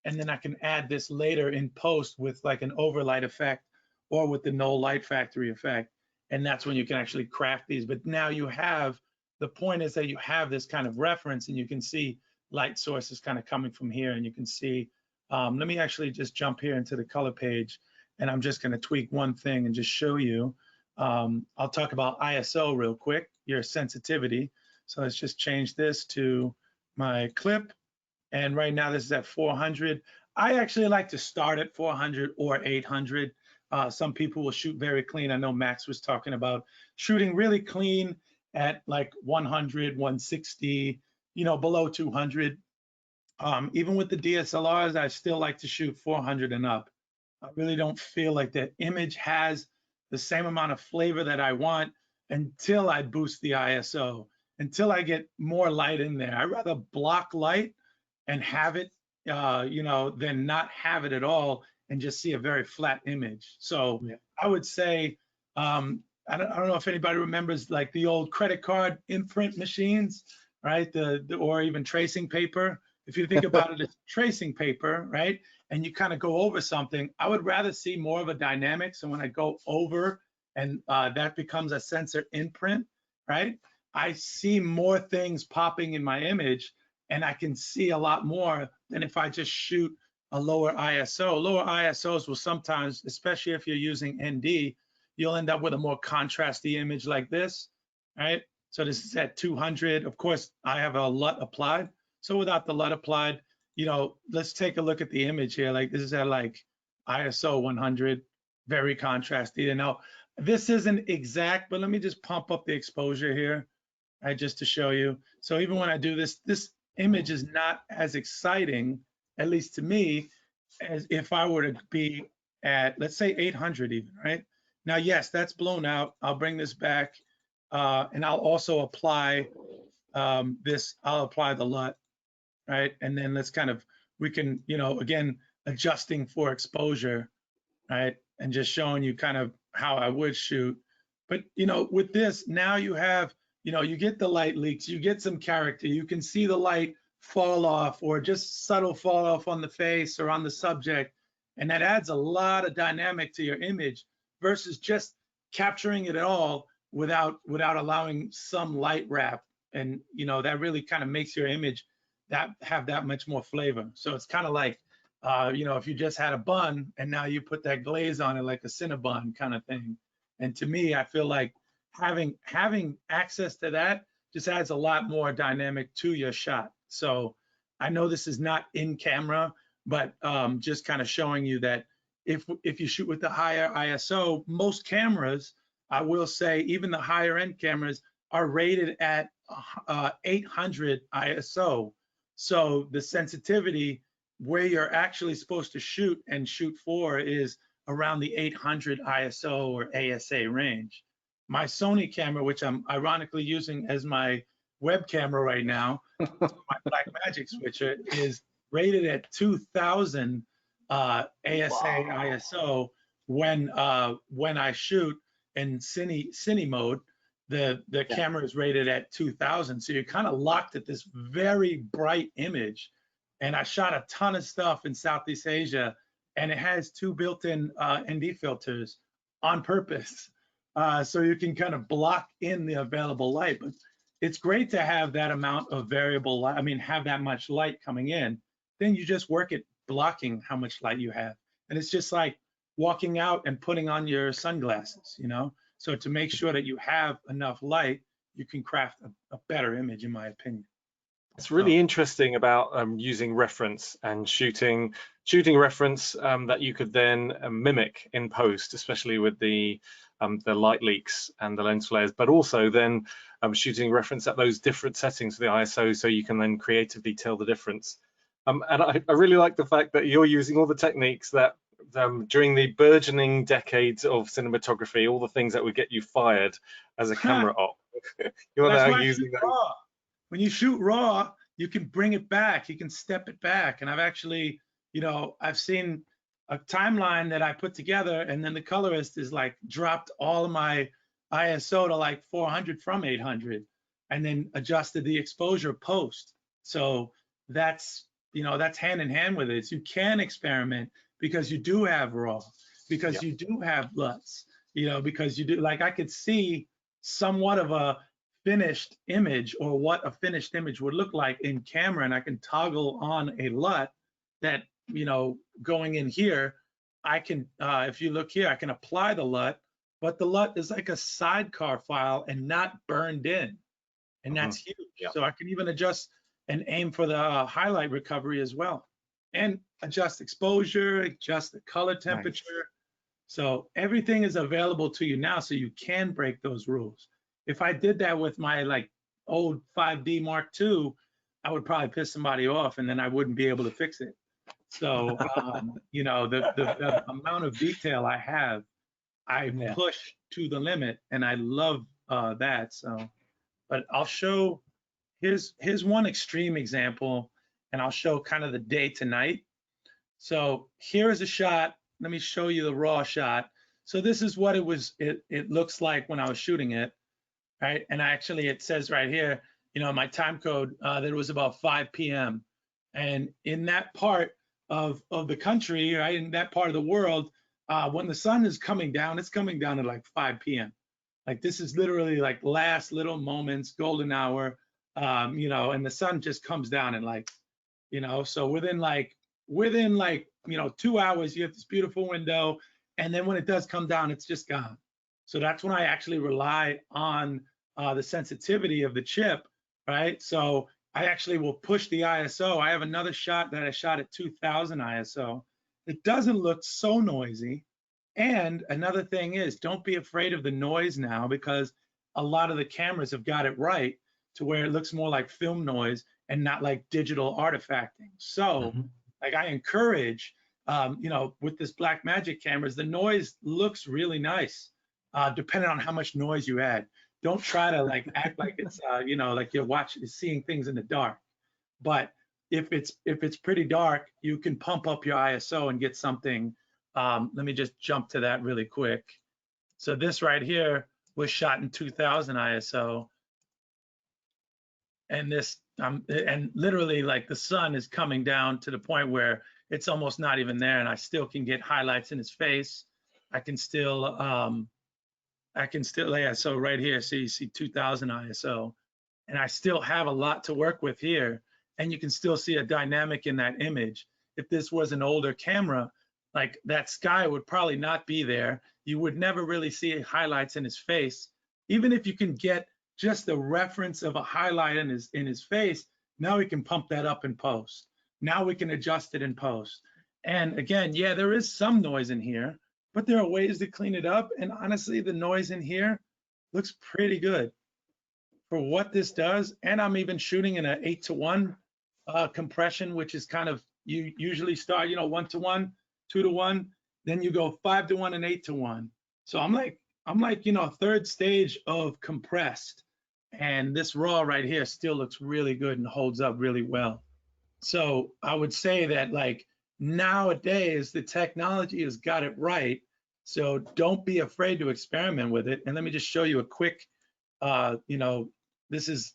Speaker 1: and then I can add this later in post with like an overlight effect or with the No Light Factory effect. And that's when you can actually craft these. But now you have, the point is that you have this kind of reference, and you can see light sources kind of coming from here, and you can see, let me actually just jump here into the color page, and I'm just gonna tweak one thing and just show you. I'll talk about ISO real quick, your sensitivity. So let's just change this to my clip. And right now this is at 400. I actually like to start at 400 or 800. Some people will shoot very clean. I know Max was talking about shooting really clean at like 100, 160, you know, below 200. Even with the DSLRs, I still like to shoot 400 and up. I really don't feel like the image has the same amount of flavor that I want until I boost the ISO, until I get more light in there. I'd rather block light and have it, you know, than not have it at all and just see a very flat image. So yeah. I would say, I don't know if anybody remembers like the old credit card imprint machines, right? Or even tracing paper. If you think about it as tracing paper, right? And you kind of go over something, I would rather see more of a dynamic. So when I go over and that becomes a sensor imprint, right? I see more things popping in my image, and I can see a lot more than if I just shoot a lower ISO. Lower ISOs will sometimes, especially if you're using ND, you'll end up with a more contrasty image like this, right? So this is at 200. Of course, I have a LUT applied. So without the LUT applied, you know, let's take a look at the image here. Like this is at like ISO 100, very contrasty. You know, this isn't exact, but let me just pump up the exposure here, right, just to show you. So even when I do this, this image is not as exciting, at least to me, as if I were to be at, let's say 800 even, right? Now, yes, that's blown out. I'll bring this back, and I'll also apply this, I'll apply the LUT, right? And then let's kind of, we can, you know, again, adjusting for exposure, right? And just showing you kind of how I would shoot. But, you know, with this, now you have, you know, you get the light leaks, you get some character, you can see the light fall off or just subtle fall off on the face or on the subject. And that adds a lot of dynamic to your image versus just capturing it all without allowing some light wrap. And, you know, that really kind of makes your image have that much more flavor. So it's kind of like, you know, if you just had a bun and now you put that glaze on it like a Cinnabon kind of thing. And to me, I feel like having access to that just adds a lot more dynamic to your shot. So I know this is not in camera, but just kind of showing you that if you shoot with the higher ISO, most cameras, I will say, even the higher end cameras are rated at 800 ISO. So the sensitivity where you're actually supposed to shoot and shoot for is around the 800 ISO or ASA range. My Sony camera, which I'm ironically using as my web camera right now, my Blackmagic switcher, is rated at 2000 ASA ISO when I shoot in cine mode. The camera is rated at 2000, so you're kind of locked at this very bright image. And I shot a ton of stuff in Southeast Asia, and it has 2 built-in ND filters on purpose, so you can kind of block in the available light. But it's great to have that amount of variable light. I mean, have that much light coming in. Then you just work at blocking how much light you have, and it's just like walking out and putting on your sunglasses, you know. So to make sure that you have enough light, you can craft a better image, in my opinion.
Speaker 3: It's really interesting about using reference and shooting reference that you could then mimic in post, especially with the light leaks and the lens flares, but also then shooting reference at those different settings for the ISO, so you can then creatively tell the difference. And I really like the fact that you're using all the techniques that during the burgeoning decades of cinematography, all the things that would get you fired as a camera op. You're now using that.
Speaker 1: When you shoot raw, you can bring it back, you can step it back. And I've actually, you know, I've seen a timeline that I put together, and then the colorist is like dropped all of my ISO to like 400 from 800, and then adjusted the exposure post. So that's, you know, that's hand in hand with it. So you can experiment because you do have raw, because you do have LUTs, you know, because you do, like I could see somewhat of a finished image, or what a finished image would look like in camera, and I can toggle on a LUT that, you know, going in here, I can, if you look here, I can apply the LUT, but the LUT is like a sidecar file and not burned in, and that's huge. So I can even adjust and aim for the highlight recovery as well, and adjust exposure, adjust the color temperature. Nice. So everything is available to you now, so you can break those rules. If I did that with my like old 5D Mark II, I would probably piss somebody off, and then I wouldn't be able to fix it. So, you know, the amount of detail I have, I push to the limit, and I love that. So, but I'll show, here's one extreme example, and I'll show kind of the day to night. So here is a shot. Let me show you the raw shot. So this is what it looks like when I was shooting it. Right, and actually it says right here, you know, my time code, that it was about 5 p.m. And in that part of the country, right, in that part of the world, when the sun is coming down, it's coming down at like 5 p.m. Like this is literally like last little moments, golden hour, you know, and the sun just comes down and like, you know, so within like, you know, 2 hours, you have this beautiful window, and then when it does come down, it's just gone. So that's when I actually rely on the sensitivity of the chip, right? So I actually will push the ISO. I have another shot that I shot at 2000 ISO. It doesn't look so noisy. And another thing is, don't be afraid of the noise now, because a lot of the cameras have got it right to where it looks more like film noise and not like digital artifacting. So like I encourage, you know, with this Blackmagic cameras, the noise looks really nice. Depending on how much noise you add. Don't try to like act like it's you know, like you're seeing things in the dark. But if it's pretty dark, you can pump up your ISO and get something. Let me just jump to that really quick. So this right here was shot in 2000 ISO, and this and literally like the sun is coming down to the point where it's almost not even there, and I still can get highlights in his face. I can still yeah, so right here, so you see 2000 ISO, and I still have a lot to work with here, and you can still see a dynamic in that image. If this was an older camera, like that sky would probably not be there. You would never really see highlights in his face. Even if you can get just the reference of a highlight in his face, now we can pump that up in post. Now we can adjust it in post. And again, yeah, there is some noise in here, but there are ways to clean it up. And honestly, the noise in here looks pretty good for what this does. And I'm even shooting in an 8:1 compression, which is kind of, you usually start, 1-to-1, 2-to-1, then you go 5-to-1 and 8-to-1. So I'm like, third stage of compressed, and this raw right here still looks really good and holds up really well. So I would say that, like, nowadays the technology has got it right. So don't be afraid to experiment with it. And let me just show you a quick, this is,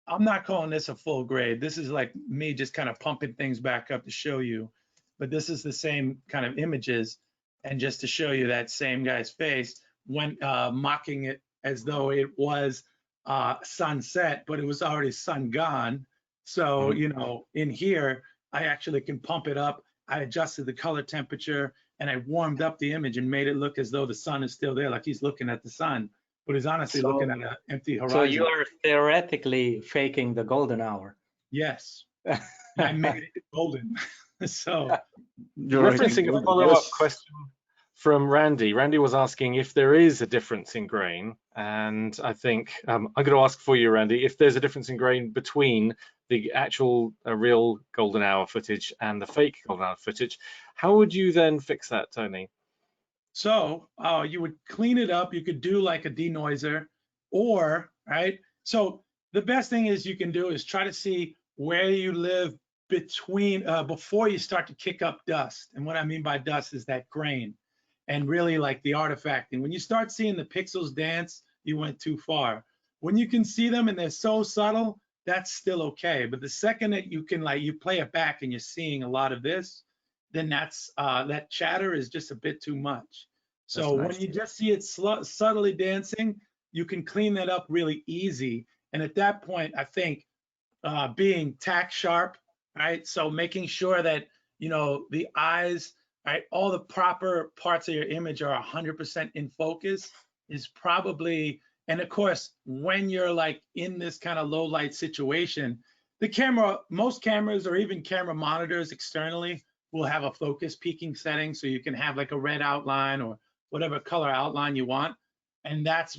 Speaker 1: I'm not calling this a full grade. This is like me just kind of pumping things back up to show you, but this is the same kind of images. And just to show you that same guy's face, when mocking it as though it was sunset, but it was already sun gone. So, in here, I actually can pump it up. I adjusted the color temperature and I warmed up the image and made it look as though the sun is still there, like he's looking at the sun, but he's honestly looking at an empty horizon.
Speaker 2: So you are theoretically faking the golden hour.
Speaker 1: Yes, I made it golden. So
Speaker 3: referencing a follow-up question from Randy. Randy was asking if there is a difference in grain, and I think I'm going to ask for you, Randy, if there's a difference in grain between the actual real golden hour footage and the fake golden hour footage. How would you then fix that, Tony?
Speaker 1: So you would clean it up. You could do like a denoiser, or, right? So the best thing is you can do is try to see where you live between, before you start to kick up dust. And what I mean by dust is that grain and really like the artifacting. When you start seeing the pixels dance, you went too far. When you can see them and they're so subtle, that's still okay. But the second that you can, like, you play it back and you're seeing a lot of this, then that's that chatter is just a bit too much. So nice. When you just see it subtly dancing, you can clean that up really easy. And at that point, I think being tack sharp, right? So making sure that, the eyes, right, all the proper parts of your image are 100% in focus is probably, and of course, when you're like in this kind of low light situation, the camera, most cameras or even camera monitors externally will have a focus peaking setting, so you can have like a red outline or whatever color outline you want. And that's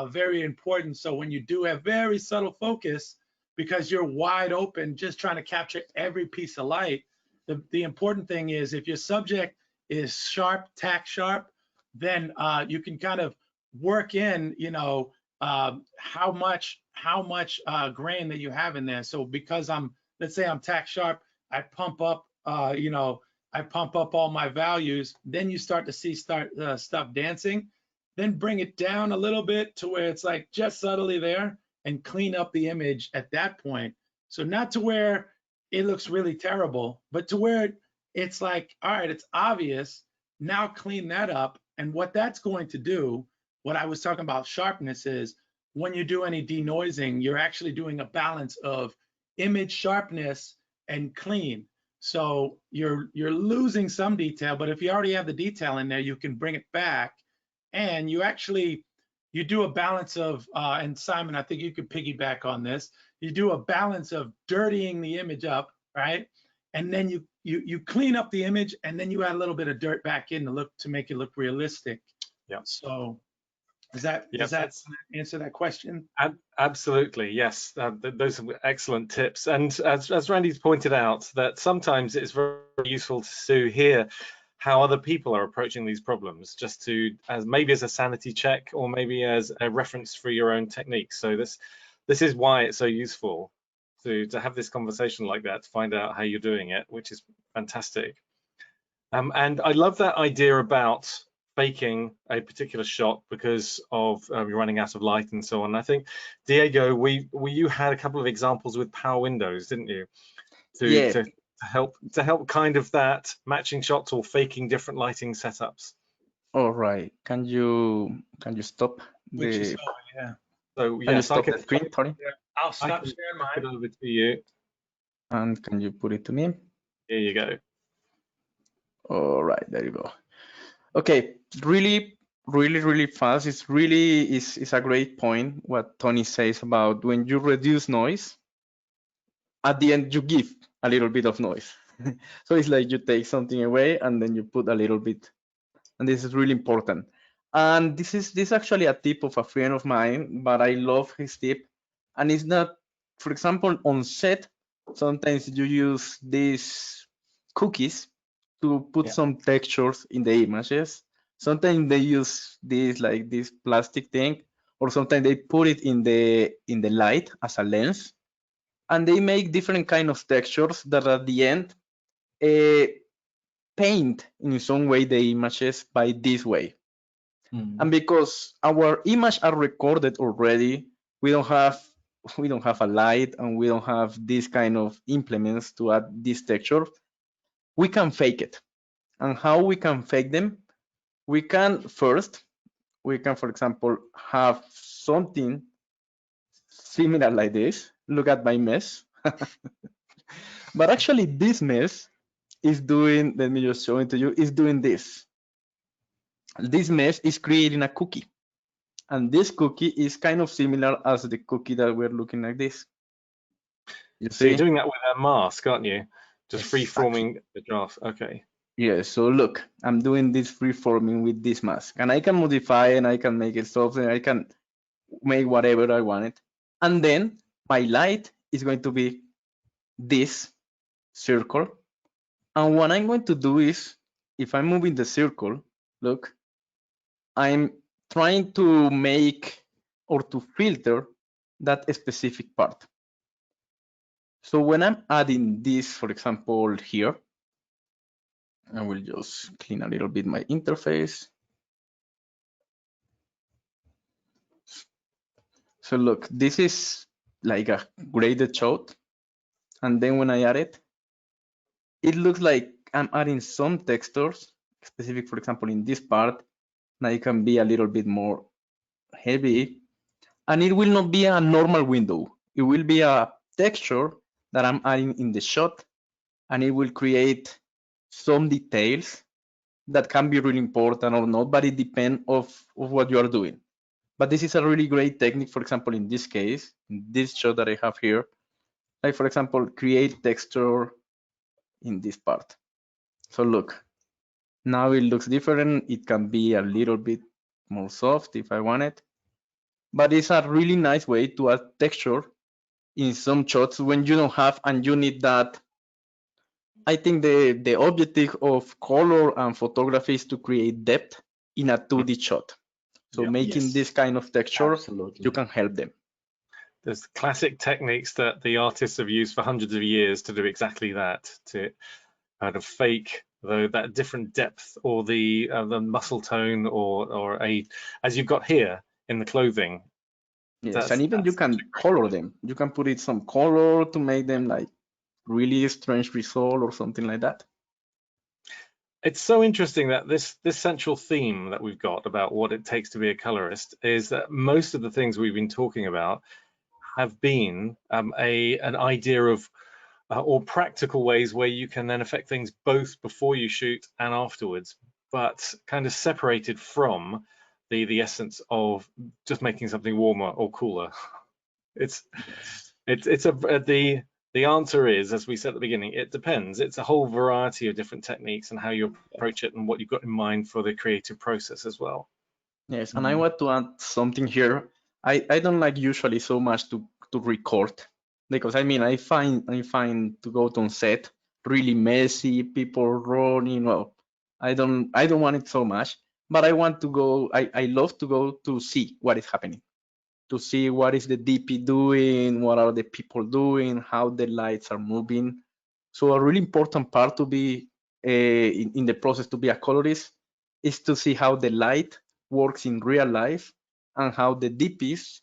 Speaker 1: very important. So when you do have very subtle focus, because you're wide open, just trying to capture every piece of light, the important thing is if your subject is sharp, tack sharp, then you can kind of work in, how much grain that you have in there. So because let's say I'm tack sharp, I pump up, I pump up all my values. Then you start to see stuff dancing. Then bring it down a little bit to where it's like just subtly there, and clean up the image at that point. So not to where it looks really terrible, but to where it's like, all right, it's obvious. Now clean that up. And what that's going to do, what I was talking about sharpness, is when you do any denoising, you're actually doing a balance of image sharpness and clean. So you're losing some detail, but if you already have the detail in there, you can bring it back, and you do a balance of, and Simon, I think you could piggyback on this. You do a balance of dirtying the image up, right? And then you clean up the image, and then you add a little bit of dirt back in to make it look realistic.
Speaker 3: Yeah.
Speaker 1: So does that answer that question?
Speaker 3: Absolutely, yes. Those are excellent tips. And as Randy's pointed out, that sometimes it's very useful to hear how other people are approaching these problems, just as a sanity check, or maybe as a reference for your own techniques. So this is why it's so useful to have this conversation like that, to find out how you're doing it, which is fantastic. And I love that idea about faking a particular shot because of you're running out of light and so on. I think, Diego, you had a couple of examples with power windows, didn't you? To help kind of that matching shots or faking different lighting setups.
Speaker 4: All right. Can you stop the?
Speaker 1: Yeah.
Speaker 3: So yes, I can
Speaker 4: the screen. Sorry.
Speaker 1: Yeah, I'll stop sharing mine.
Speaker 3: Put it over to you.
Speaker 4: And can you put it to me?
Speaker 3: Here you go.
Speaker 4: All right. There you go. Okay. Really fast. It's really is a great point what Tony says about when you reduce noise. At the end, you give a little bit of noise. So it's like you take something away and then you put a little bit. And this is really important. And this is actually a tip of a friend of mine, but I love his tip. And it's not, for example, on set, Sometimes you use these cookies to put some textures in the images. Sometimes they use this plastic thing, or sometimes they put it in the light as a lens, and they make different kind of textures that at the end paint in some way the images by this way. And because our images are recorded already, we don't have a light and we don't have this kind of implements to add this texture. We can fake it. And how we can fake them? We can, for example, have something similar like this. Look at my mess. But actually this mess is doing, let me just show it to you, is doing this. This mess is creating a cookie. And this cookie is kind of similar as the cookie that we're looking like this. You
Speaker 3: So
Speaker 4: see?
Speaker 3: you're doing that with a mask, aren't you? Just
Speaker 4: Exactly.
Speaker 3: free-forming the draft. Okay.
Speaker 4: Yeah, so look, I'm doing this free-forming with this mask. And I can modify and I can make it soft and I can make whatever I want it. And then my light is going to be this circle. And what I'm going to do is, if I'm moving the circle, look, I'm trying to make or to filter that specific part. So when I'm adding this, for example, here, I will just clean a little bit my interface. So look, this is like a graded shot. And then when I add it, it looks like I'm adding some textures, specific, for example, in this part. Now it can be a little bit more heavy. And it will not be a normal window. It will be a texture that I'm adding in the shot. And it will create some details that can be really important or not, but it depends of what you are doing. But this is a really great technique, for example, in this case, in this shot that I have here, like for example, create texture in this part. So look, now it looks different. It can be a little bit more soft if I want it, but it's a really nice way to add texture in some shots when you don't have and you need that. I think the objective of color and photography is to create depth in a 2D shot. So making this kind of texture, you can help them.
Speaker 3: There's classic techniques that the artists have used for hundreds of years to do exactly that, to kind of fake that different depth or the muscle tone or as you've got here in the clothing.
Speaker 4: Yes, and even you can color them. You can put it some color to make them like really strange result or something like that.
Speaker 3: It's so interesting that this central theme that we've got about what it takes to be a colorist is that most of the things we've been talking about have been an idea of or practical ways where you can then affect things both before you shoot and afterwards, but kind of separated from the essence of just making something warmer or cooler. The answer is, as we said at the beginning, it depends. It's a whole variety of different techniques and how you approach it and what you've got in mind for the creative process as well.
Speaker 4: Yes, and I want to add something here. I don't like usually so much to record, because I mean I find to go on set really messy, people running. Well, I don't want it so much, but I want to go. I love to go to see what is happening, to see what is the DP doing, what are the people doing, how the lights are moving. So a really important part to be in the process to be a colorist is to see how the light works in real life and how the DPs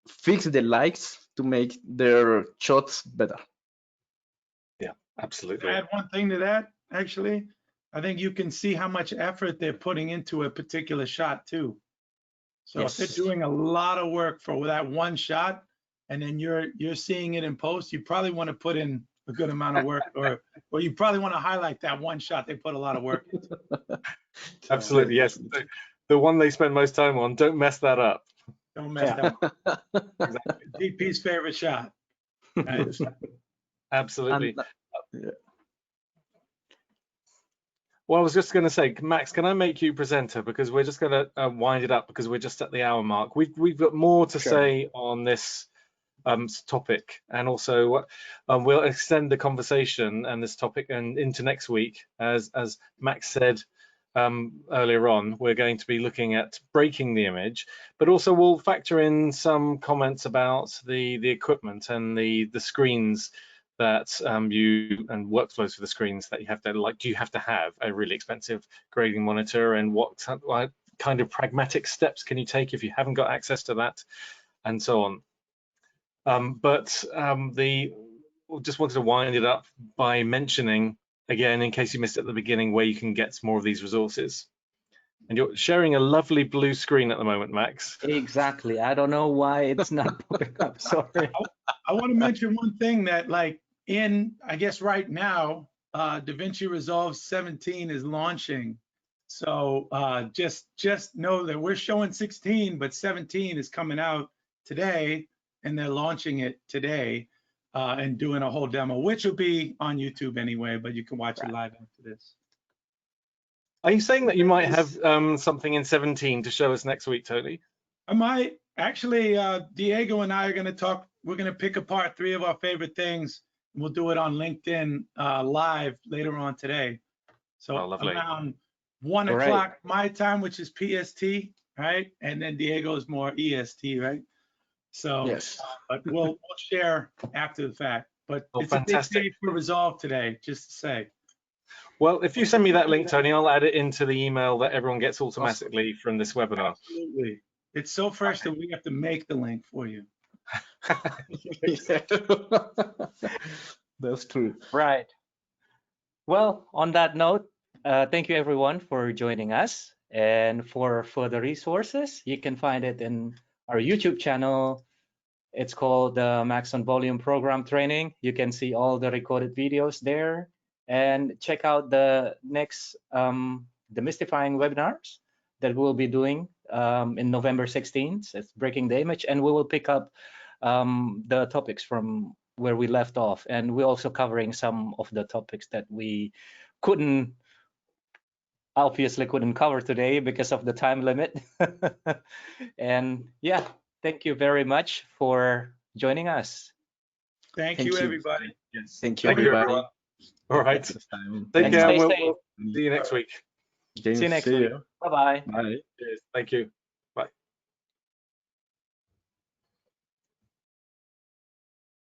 Speaker 4: fix the lights to make their shots better.
Speaker 3: Yeah, absolutely.
Speaker 1: To add one thing to that, actually, I think you can see how much effort they're putting into a particular shot too. So if they're doing a lot of work for that one shot, and then you're seeing it in post, you probably want to put in a good amount of work, or you probably want to highlight that one shot they put a lot of work into.
Speaker 3: Absolutely, yes. The one they spend most time on, don't mess that up.
Speaker 1: Don't mess that up. Exactly. DP's favorite shot. Right?
Speaker 3: Absolutely. Well, I was just going to say, Max, can I make you presenter, because we're just going to wind it up because we're just at the hour mark. We've got more to say on this topic, and also we'll extend the conversation and this topic and into next week. As Max said earlier on, we're going to be looking at breaking the image, but also we'll factor in some comments about the equipment and the screens that you and workflows for the screens that you have to, like, do you have to have a really expensive grading monitor, and what kind of pragmatic steps can you take if you haven't got access to that, and so on. Just wanted to wind it up by mentioning again, in case you missed it at the beginning, where you can get more of these resources. And you're sharing a lovely blue screen at the moment, Max.
Speaker 2: Exactly. I don't know why it's not popping up. Sorry.
Speaker 1: I want to mention one thing that, like, I guess right now, Vinci Resolve 17 is launching. So just know that we're showing 16, but 17 is coming out today, and they're launching it today and doing a whole demo, which will be on YouTube anyway, but you can watch it live after this.
Speaker 3: Are you saying that you might have something in 17 to show us next week, Tony?
Speaker 1: I might. Actually, Diego and I are going to talk. We're going to pick apart 3 of our favorite things. And we'll do it on LinkedIn live later on today. So around 1 o'clock my time, which is PST, right? And then Diego's more EST, right? So,
Speaker 4: yes.
Speaker 1: But we'll share after the fact. But it's
Speaker 3: fantastic.
Speaker 1: a big day for Resolve today, just to say.
Speaker 3: Well, if you send me that link, Tony, I'll add it into the email that everyone gets automatically from this webinar.
Speaker 1: Absolutely. It's so fresh that we have to make the link for you.
Speaker 4: That's true.
Speaker 2: Right. Well, on that note, thank you everyone for joining us. And for further resources, you can find it in our YouTube channel. It's called the Maxon Volume Program Training. You can see all the recorded videos there, and check out the next demystifying webinars that we'll be doing in November 16th. It's breaking the image, and we will pick up the topics from where we left off, and we're also covering some of the topics that we obviously couldn't cover today because of the time limit. And yeah, thank you very much for joining us.
Speaker 1: Thank you, everybody.
Speaker 3: Yes.
Speaker 4: Thank you,
Speaker 3: Thank you,
Speaker 4: everybody.
Speaker 3: everyone. All right.
Speaker 2: Take care.
Speaker 3: We'll see you next week.
Speaker 2: See you next week. Bye-bye.
Speaker 4: Bye.
Speaker 3: Cheers. Thank you.